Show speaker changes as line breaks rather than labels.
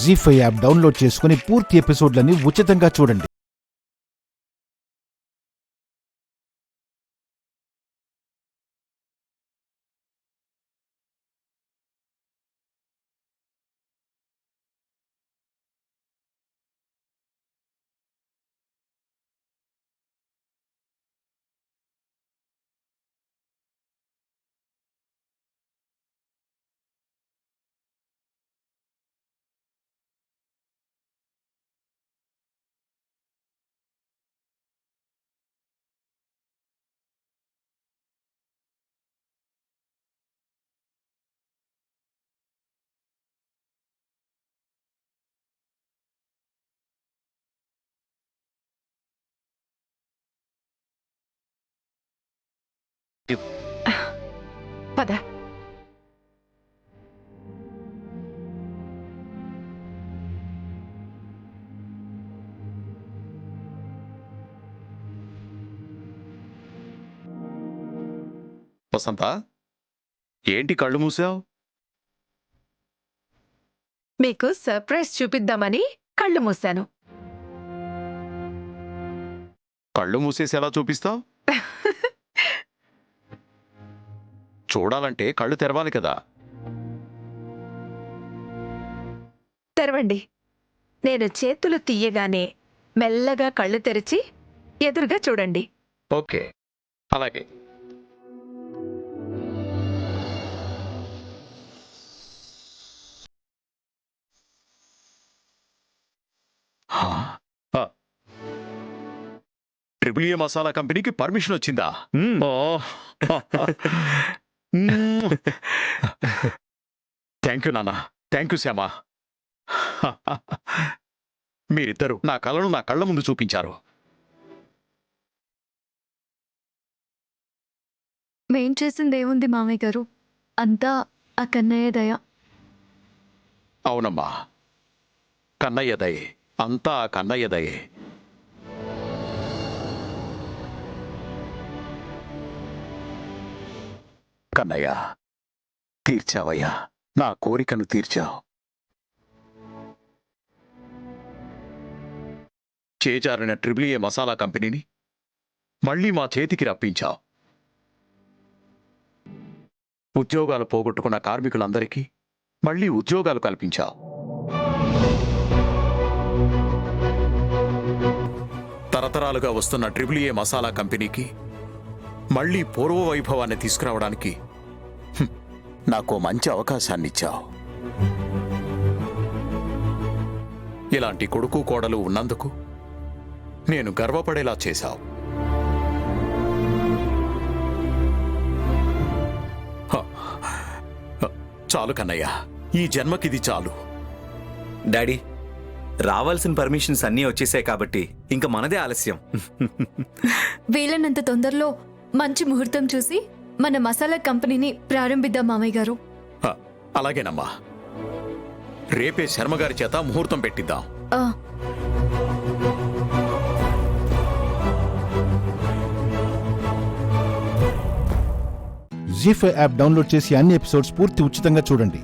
జీ5 app download చేసుకుని పూర్తి ఎపిసోడ్లని ఉచితంగా చూడండి.
పద.
వసంత, ఏంటి కళ్ళు మూసావు?
మీకు సర్ప్రైజ్ చూపిద్దామని కళ్ళు మూశాను.
కళ్ళు మూసేసి ఎలా చూపిస్తావు? చూడాలంటే కళ్ళు తెరవాలి కదా.
తెరవండి. నేను చేతులు తీయగానే మెల్లగా కళ్ళు తెరిచి ఎదురుగా చూడండి.
ఓకే, అలాగే. ట్రిపుల్ ఏ మసాలా కంపెనీకి పర్మిషన్ వచ్చిందా? థ్యాంక్ యూ నాన్న, థ్యాంక్ యూ శ్యామా. మీరిద్దరూ నా కళను నా కళ్ళ ముందు చూపించారు.
మేం చేసిందేముంది మామయ్య గారు, అంతా ఆ కన్నయ్య దయ.
అవునమ్మా, కన్నయ్య దయే, అంతా ఆ కన్నయ్య దయే. కన్నయ్య, తీర్చావయ్యా, నా కోరికను తీర్చావు. చేజారిన ట్రిపుల్ ఏ మసాలా కంపెనీని మళ్లీ మా చేతికి రప్పించావు. ఉద్యోగాలు పోగొట్టుకున్న కార్మికులందరికీ మళ్లీ ఉద్యోగాలు కల్పించావు. తరతరాలుగా వస్తున్న ట్రిపుల్ ఏ మసాలా కంపెనీకి మళ్లీ పూర్వ వైభవాన్ని తీసుకురావడానికి నాకు మంచి అవకాశాన్ని ఇచ్చావు. ఇలాంటి కొడుకు కోడలు ఉన్నందుకు నేను గర్వపడేలా చేశావు. చాలు కన్నయ్య, ఈ జన్మకిది చాలు.
డాడీ, రావాల్సిన పర్మిషన్స్ అన్నీ వచ్చేసాయి కాబట్టి ఇంకా మనదే ఆలస్యం.
వీలైనంత తొందరలో మంచి ముహూర్తం చూసి మన మసాలా కంపెనీని ప్రారంభిద్దాం మామయ్య గారు.
అలాగేనమ్మా, రేపే శర్మగారి చేత ముహూర్తం పెట్టిద్దాం.
జీ5 యాప్ డౌన్లోడ్ చేసి అన్ని ఎపిసోడ్స్ పూర్తి ఉచితంగా చూడండి.